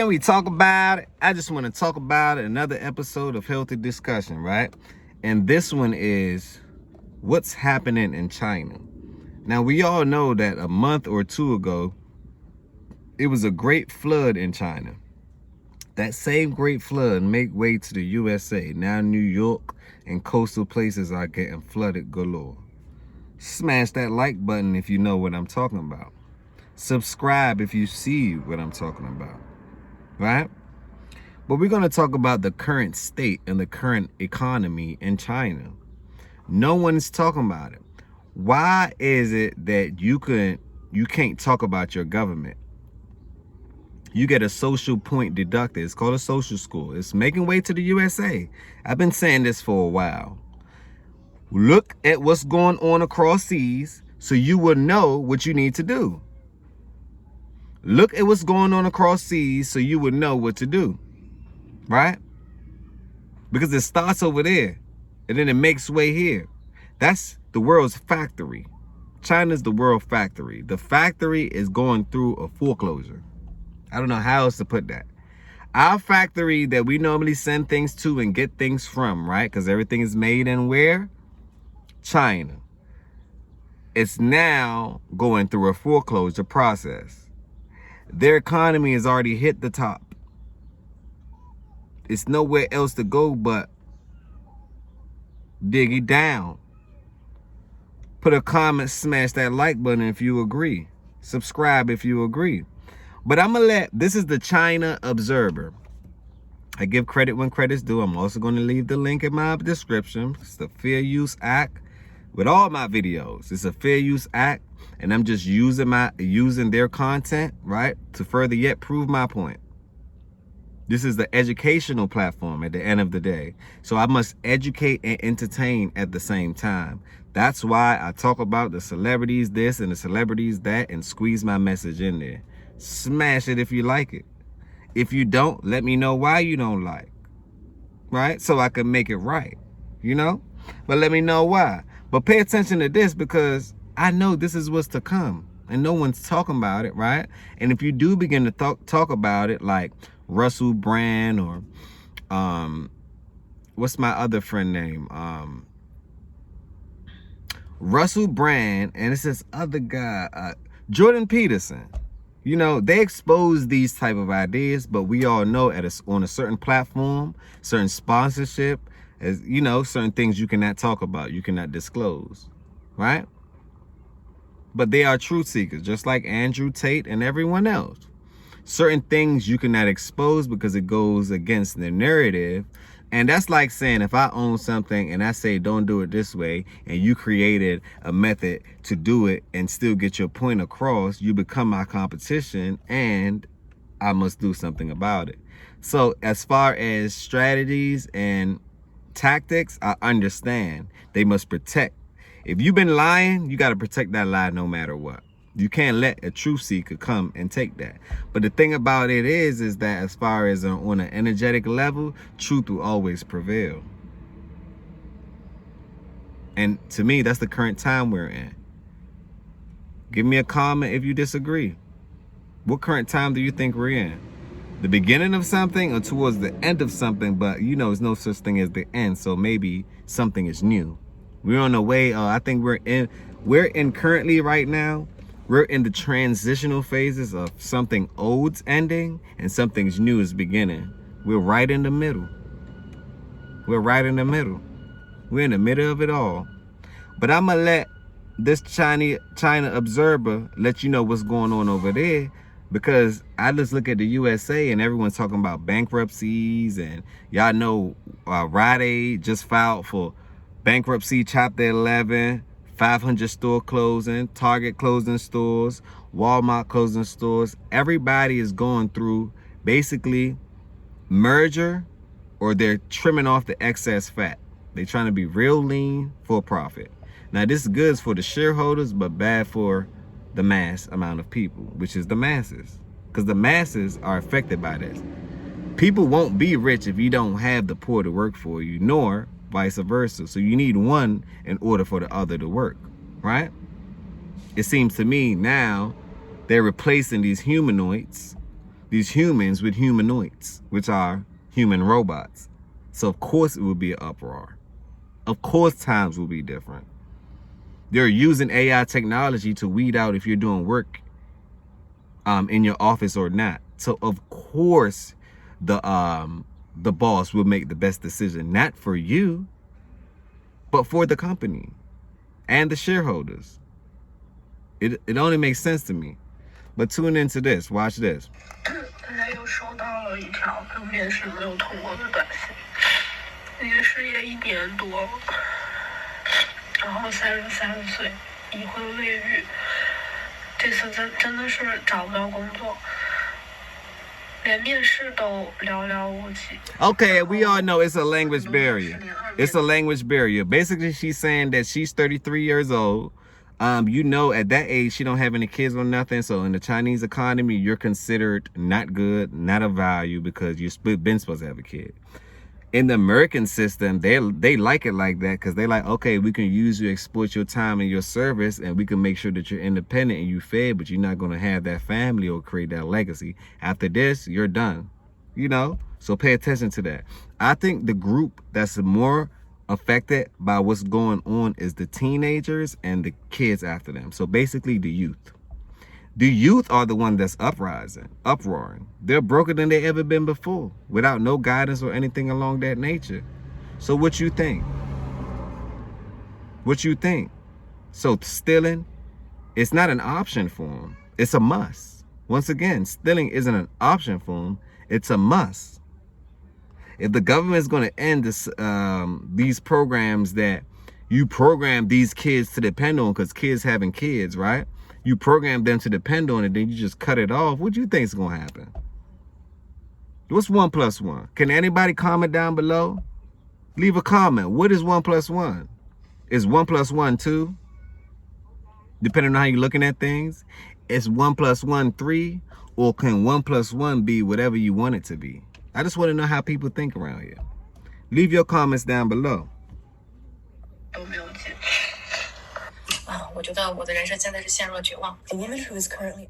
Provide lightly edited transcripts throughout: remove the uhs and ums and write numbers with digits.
And we talk about it. I just want to talk about another episode of Healthy Discussion, right? And this one is what's happening in China. Now, we all know that a month or two ago, it was a great flood in China. That same great flood made way to the USA. Now New York and coastal places are getting flooded galore. Smash that like button if you know what I'm talking about. Subscribe if you see what I'm talking about, right? But we're going to talk about the current state and the current economy in China. No one's talking about it. Why is it that you can't talk about your government? You get a social point deducted. It's called a social score. It's making way to the USA. I've been saying this for a while. Look at what's going on across seas so you will know what you need to do. Look at what's going on across seas so you would know what to do, right? Because it starts over there and then it makes way here. That's the world's factory. China's the world factory. The factory is going through a foreclosure. I don't know how else to put that. Our factory that we normally send things to and get things from, right? Because everything is made in where? China. It's now going through a foreclosure process. Their economy has already hit the top. It's nowhere else to go but dig it down. Put a comment, smash that like button if you agree. Subscribe if you agree. But this is the China Observer. I give credit when credit's due. I'm also going to leave the link in my description. It's the Fair Use Act with all my videos. It's a Fair Use Act, and I'm just using their content, right, to further yet prove my point. This is the educational platform at the end of the day. So I must educate and entertain at the same time. That's why I talk about the celebrities this and the celebrities that and squeeze my message in there. Smash it if you like it. If you don't, let me know why you don't like, right? So I can make it right, you know? But let me know why. But pay attention to this because I know this is what's to come and no one's talking about it, right? And if you do begin to talk about it, like Russell Brand or what's my other friend name? Russell Brand, and it's this other guy, Jordan Peterson. You know, they expose these type of ideas, but we all know on a certain platform, certain sponsorship, as you know, certain things you cannot talk about, you cannot disclose, right? But they are truth seekers, just like Andrew Tate and everyone else. Certain things you cannot expose because it goes against their narrative. And that's like saying if I own something and I say don't do it this way and you created a method to do it and still get your point across, you become my competition and I must do something about it. So as far as strategies and tactics, I understand they must protect. If you've been lying, you got to protect that lie no matter what. You can't let a truth seeker come and take that. But the thing about it is that as far as on an energetic level, truth will always prevail. And to me, that's the current time we're in. Give me a comment if you disagree. What current time do you think we're in? The beginning of something or towards the end of something? But you know, there's no such thing as the end. So maybe something is new. We're on the way. I think we're in currently right now. We're in the transitional phases of something old's ending and something's new is beginning. We're right in the middle. We're right in the middle. We're in the middle of it all. But I'm going to let this China Observer let you know what's going on over there, because I just look at the USA and everyone's talking about bankruptcies, and y'all know Rite Aid just filed for bankruptcy, Chapter 11. 500 store closing, Target closing stores, Walmart closing stores. Everybody is going through basically merger, or they're trimming off the excess fat. They're trying to be real lean for profit. Now this is good for the shareholders, but bad for the mass amount of people, which is the masses, because the masses are affected by this. People won't be rich if you don't have the poor to work for you, nor vice versa. So you need one in order for the other to work, right? It seems to me now they're replacing these humanoids these humans with humanoids, which are human robots. So of course it will be an uproar. Of course times will be different. They're using AI technology to weed out if you're doing work in your office or not. So of course the boss will make the best decision, not for you, but for the company and the shareholders. It only makes sense to me. But tune into this. Watch this. 大家又收到了一条跟面试没有通过的短信，已经失业1年多了，然后33岁，已婚未育，这次真的是找不到工作，连面试都寥寥无几。Okay, we all know it's a language barrier. It's a language barrier. Basically, she's saying that she's 33 years old. You know, at that age, she don't have any kids or nothing. So in the Chinese economy, you're considered not good, not of value, because you're been supposed to have a kid. In the American system, they like it like that, because they like, okay, we can use you, exploit your time and your service, and we can make sure that you're independent and you fed, but you're not going to have that family or create that legacy. After this, you're done. You know, so pay attention to that. I think the group that's more affected by what's going on is the teenagers and the kids after them. So basically the youth. The youth are the one that's uproaring. They're broker than they ever been before, without no guidance or anything along that nature. So what you think? What you think? So stealing, it's not an option for them. It's a must. Once again, stealing isn't an option for them. It's a must. If the government is going to end this, these programs that you program these kids to depend on, because kids having kids, right? You program them to depend on it, then you just cut it off. What do you think is going to happen? What's 1 + 1? Can anybody comment down below? Leave a comment. What is 1 + 1? Is 1 + 1 2? Depending on how you're looking at things. Is 1 + 1 3? Or can 1 + 1 be whatever you want it to be? I just want to know how people think around here. Leave your comments down below. 都没有进。我觉得我的人生现在是陷入了绝望。A woman who is currently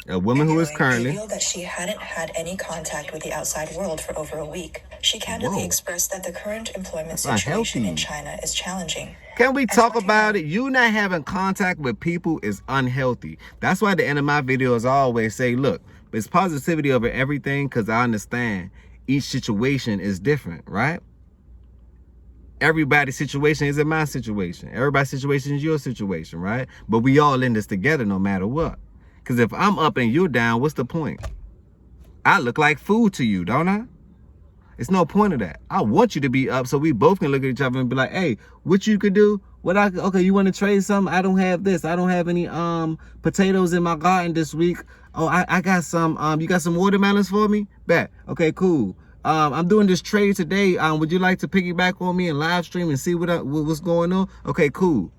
revealed that she hadn't had any contact with the outside world for over a week. She candidly expressed that the current employment situation in China is challenging. Can we talk about it? You not having contact with people is unhealthy. That's why at the end of my videos I always say, look, it's positivity over everything, because I understand each situation is different, right? Everybody's situation isn't my situation. Everybody's situation is your situation, right? But we all in this together no matter what. Because if I'm up and you're down, what's the point? I look like food to you, don't I? It's no point of that. I want you to be up so we both can look at each other and be like, hey, what you could do? Okay, you want to trade something? I don't have this. I don't have any potatoes in my garden this week. Oh, I got some, you got some watermelons for me? Bet. Okay, cool. I'm doing this trade today. Would you like to piggyback on me and live stream and see what's going on? Okay, cool.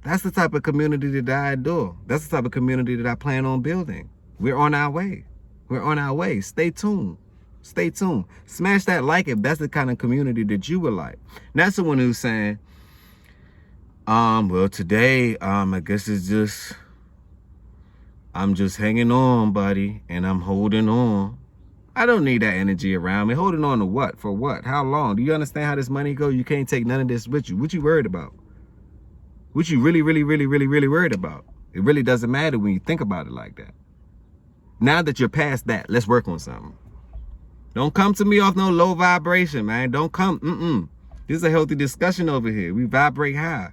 That's the type of community that I adore. That's the type of community that I plan on building. We're on our way. We're on our way. Stay tuned. Stay tuned. Smash that like if that's the kind of community that you would like. Not someone who's saying, well, today, I guess it's just, I'm just hanging on, buddy, and I'm holding on. I don't need that energy around me. Holding on to what? For what? How long? Do you understand how this money goes? You can't take none of this with you. What you worried about? What you really worried about? It really doesn't matter when you think about it like that. Now that you're past that, let's work on something. Don't come to me off no low vibration, man. Don't come. This is a healthy discussion over here. We vibrate high.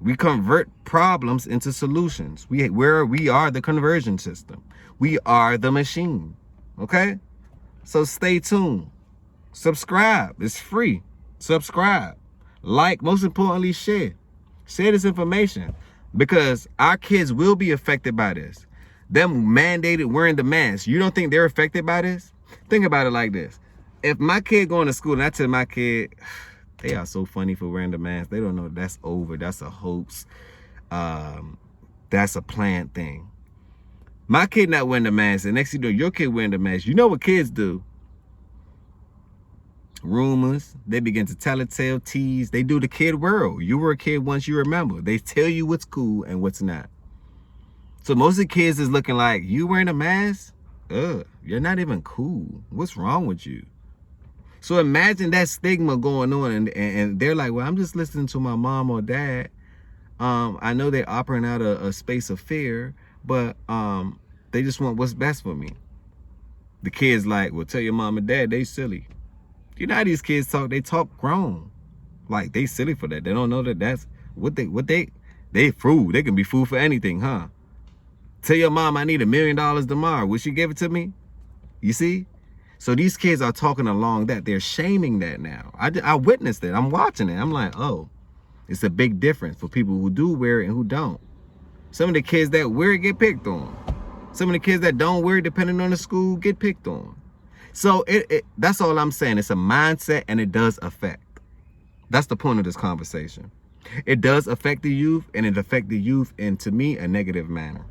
We convert problems into solutions. We are the conversion system. We are the machine. Okay? So stay tuned. Subscribe. It's free. Subscribe. Like, most importantly, share. Share this information, because our kids will be affected by this. Them mandated wearing the mask. You don't think they're affected by this? Think about it like this. If my kid going to school and I tell my kid, they are so funny for wearing the mask. They don't know that's over. That's a hoax. That's a planned thing. My kid not wearing the mask, and next thing you know, your kid wearing the mask. You know what kids do? Rumors. They begin to tell, tease. They do the kid world. You were a kid once, you remember. They tell you what's cool and what's not. So most of the kids is looking like, you wearing a mask? you're not even cool. What's wrong with you? So imagine that stigma going on, and they're like, well, I'm just listening to my mom or dad. I know they're operating out a space of fear, but they just want what's best for me. The kids like, well, tell your mom and dad they silly. You know how these kids talk? They talk grown. Like, they silly for that. They don't know that that's what they fool. They can be fooled for anything, huh? Tell your mom I need $1 million tomorrow. Will she give it to me? You see? So these kids are talking along that. They're shaming that now. I witnessed it. I'm watching it. I'm like, oh, it's a big difference for people who do wear it and who don't. Some of the kids that wear it get picked on. Some of the kids that don't wear it, depending on the school, get picked on. So that's all I'm saying. It's a mindset, and it does affect. That's the point of this conversation. It does affect the youth, and it affects the youth in, to me, a negative manner.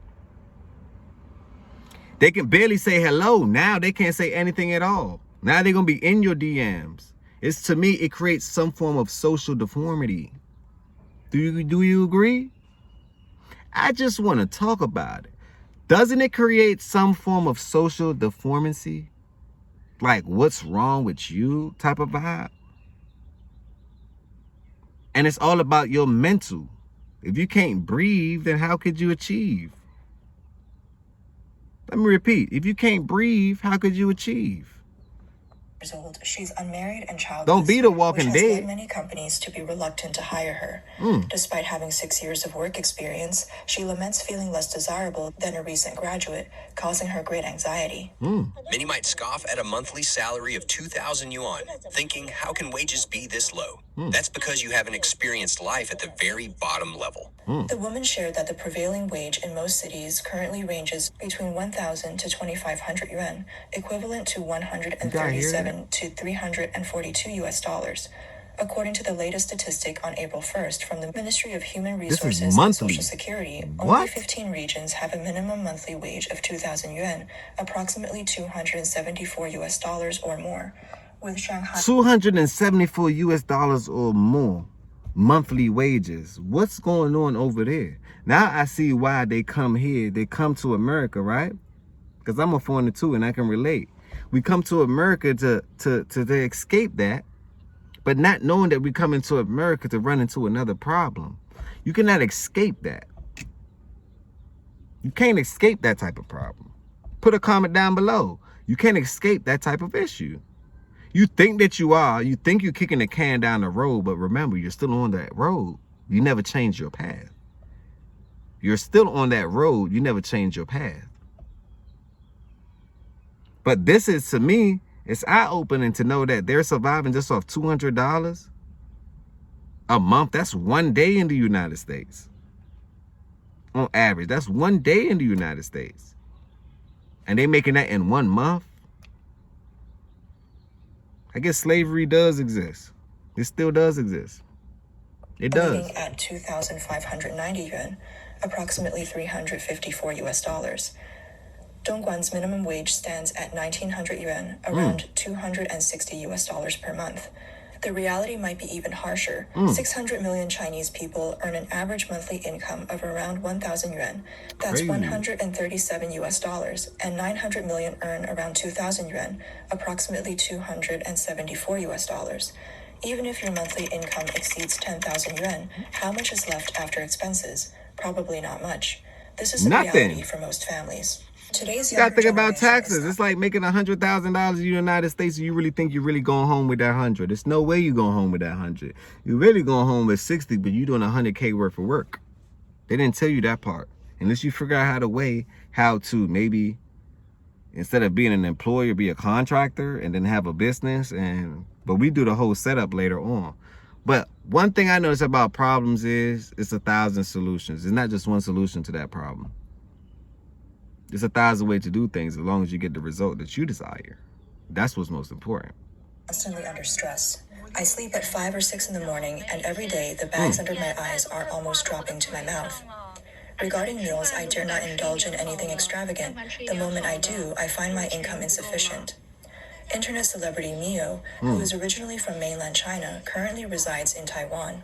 They can barely say hello. Now they can't say anything at all. Now they're going to be in your DMs. It's, to me, it creates some form of social deformity. Do you agree? I just want to talk about it. Doesn't it create some form of social deformity? Like, what's wrong with you type of vibe? And it's all about your mental. If you can't breathe, then how could you achieve? Let me repeat. If you can't breathe, how could you achieve? Old. She's unmarried and childless. Don't be the Walking which has Dead. led many companies to be reluctant to hire her. Despite having 6 years of work experience, she laments feeling less desirable than a recent graduate, causing her great anxiety. Many might scoff at a monthly salary of 2,000 yuan, thinking, how can wages be this low? That's because you haven't experienced life at the very bottom level. The woman shared that the prevailing wage in most cities currently ranges between 1,000 to 2,500 yuan, equivalent to 137 to 342 US dollars. According to the latest statistic on April 1st from the Ministry of Human Resources and Social Security, only 15 regions have a minimum monthly wage of 2,000 yuan, approximately 274 US dollars or more. With Shanghai 274 US dollars or more monthly wages. What's going on over there? Now I see why they come here. They come to America, right? Because I'm a foreigner too, and I can relate. We come to America to escape that, but not knowing that we come into America to run into another problem. You cannot escape that. You can't escape that type of problem. Put a comment down below. You can't escape that type of issue. You think that you are. You think you're kicking the can down the road, but remember, you're still on that road. You never change your path. You're still on that road. You never change your path. But this is, to me, it's eye-opening to know that they're surviving just off $200 a month. That's 1 day in the United States. On average, that's 1 day in the United States. And they making that in 1 month. I guess slavery does exist. It still does exist. It does. Living at 2,590 yuan, approximately 354 US dollars. Dongguan's minimum wage stands at 1,900 yuan, around 260 US dollars per month. The reality might be even harsher. 600 million Chinese people earn an average monthly income of around 1,000 yuan. That's 137 US dollars, and 900 million earn around 2,000 yuan, approximately 274 US dollars. Even if your monthly income exceeds 10,000 yuan, how much is left after expenses? Probably not much. This is the reality for most families. Today's you gotta think about taxes. It's like making $100,000 in the United States. And you really think you're really going home with that 100? There's no way you're going home with that 100. You're really going home with 60, but you're doing 100K worth of work. They didn't tell you that part. Unless you figure out how to maybe, instead of being an employer, be a contractor and then have a business. But we do the whole setup later on. But one thing I notice about problems is it's 1,000 solutions. It's not just one solution to that problem. There's 1,000 ways to do things as long as you get the result that you desire. That's what's most important. Constantly under stress. I sleep at 5 or 6 in the morning, and every day the bags under my eyes are almost dropping to my mouth. Regarding meals, I dare not indulge in anything extravagant. The moment I do, I find my income insufficient. Internet celebrity Mio, who is originally from mainland China, currently resides in Taiwan.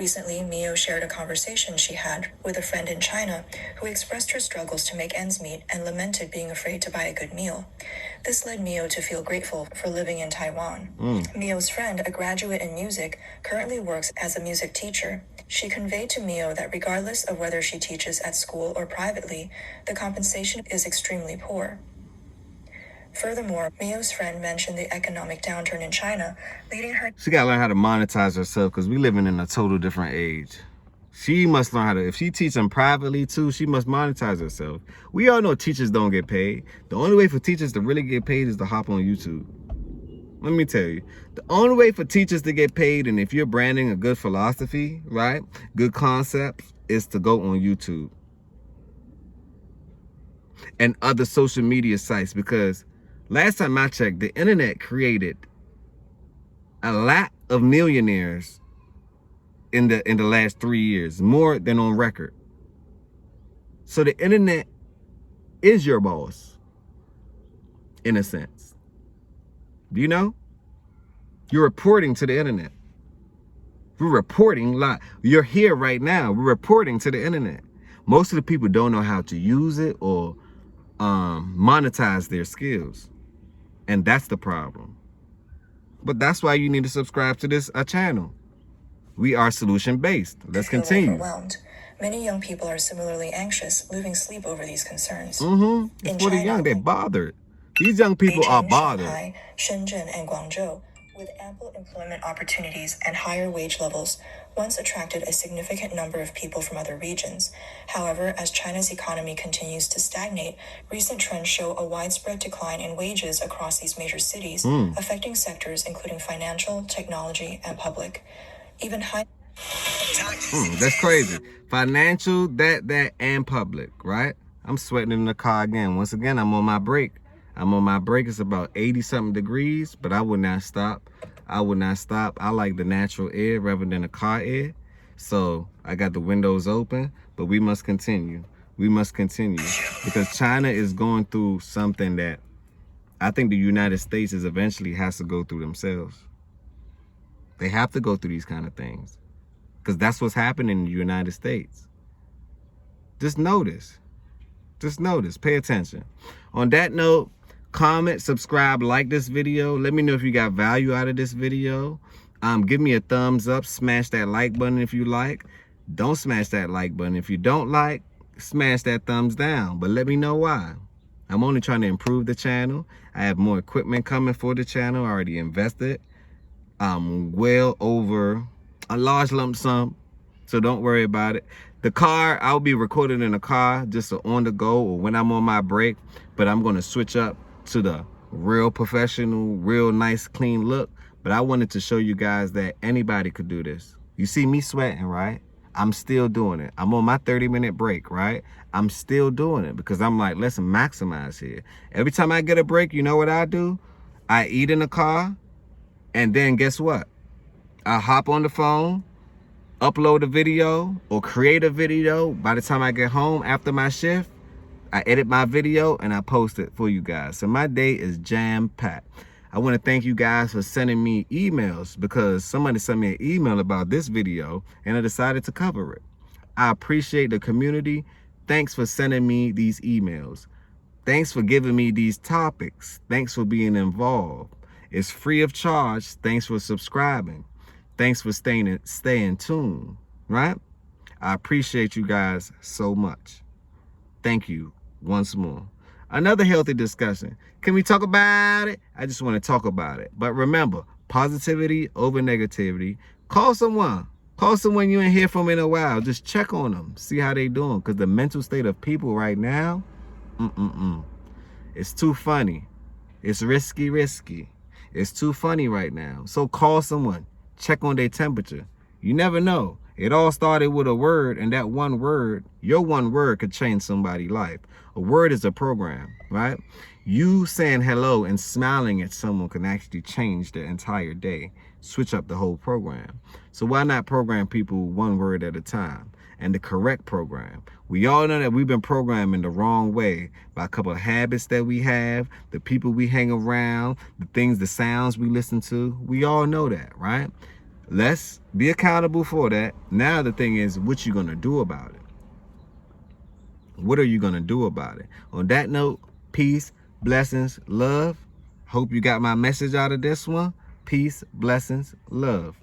Recently, Mio shared a conversation she had with a friend in China who expressed her struggles to make ends meet and lamented being afraid to buy a good meal. This led Mio to feel grateful for living in Taiwan. Mio's friend, a graduate in music, currently works as a music teacher. She conveyed to Mio that regardless of whether she teaches at school or privately, the compensation is extremely poor. Furthermore, Mio's friend mentioned the economic downturn in China, leading her... She got to learn how to monetize herself because we living in a total different age. She must learn how to, if she teaches them privately too, she must monetize herself. We all know teachers don't get paid. The only way for teachers to really get paid is to hop on YouTube. Let me tell you, the only way for teachers to get paid, and if you're branding a good philosophy, right, good concepts, is to go on YouTube and other social media sites, because last time I checked, the internet created a lot of millionaires in the last 3 years, more than on record. So the internet is your boss, in a sense. Do you know? You're reporting to the internet. We're reporting live. You're here right now. We're reporting to the internet. Most of the people don't know how to use it or monetize their skills. And that's the problem. But that's why you need to subscribe to this channel. We are solution-based. Let's continue. Overwhelmed. Many young people are similarly anxious, losing sleep over these concerns. It's for the young. They're bothered. These young people are bothered. Shanghai, Shenzhen, and Guangzhou, with ample employment opportunities and higher wage levels, once attracted a significant number of people from other regions. However, as China's economy continues to stagnate, recent trends show a widespread decline in wages across these major cities, affecting sectors including financial, technology, and public. Even high... That's crazy. Financial, that, and public, right? I'm sweating in the car again. Once again, I'm on my break. It's about 80-something degrees, but I would not stop. I like the natural air rather than the car air. So I got the windows open, but we must continue. Because China is going through something that I think the United States is eventually has to go through themselves. They have to go through these kind of things because that's what's happening in the United States. Just notice, pay attention. On that note, comment, subscribe, like this video. Let me know if you got value out of this video. Give me a thumbs up, smash that like button if you like. Don't smash that like button. If you don't like, smash that thumbs down, but let me know why. I'm only trying to improve the channel. I have more equipment coming for the channel. I already invested well over a large lump sum, so don't worry about it. The car, I'll be recording in the car just on the go or when I'm on my break, but I'm going to switch up to the real professional, real nice, clean look. But I wanted to show you guys that anybody could do this. You see me sweating, right? I'm still doing it. I'm on my 30-minute break, right? I'm still doing it because I'm like, let's maximize here. Every time I get a break, you know what I do? I eat in the car, and then guess what? I hop on the phone, upload a video or create a video. By the time I get home after my shift, I edit my video and I post it for you guys. So my day is jam-packed. I want to thank you guys for sending me emails because somebody sent me an email about this video and I decided to cover it. I appreciate the community. Thanks for sending me these emails. Thanks for giving me these topics. Thanks for being involved. It's free of charge. Thanks for subscribing. Thanks for staying tuned, right? I appreciate you guys so much. Thank you once more. Another healthy discussion. Can we talk about it? I just want to talk about it. But remember, positivity over negativity. Call someone. Call someone you ain't hear from in a while. Just check on them. See how they doing. Because the mental state of people right now, it's too funny. It's risky. It's too funny right now. So call someone. Check on their temperature. You never know. It all started with a word, and that one word, your one word could change somebody's life. A word is a program, right? You saying hello and smiling at someone can actually change their entire day, switch up the whole program. So why not program people one word at a time? And the correct program. We all know that we've been programming the wrong way by a couple of habits that we have, the people we hang around, the things, the sounds we listen to. We all know that, right? let's be accountable for that. Now the thing is, what you gonna do about it? What are you gonna do about it? On that note, peace, blessings, love. Hope you got my message out of this one. Peace, blessings, love.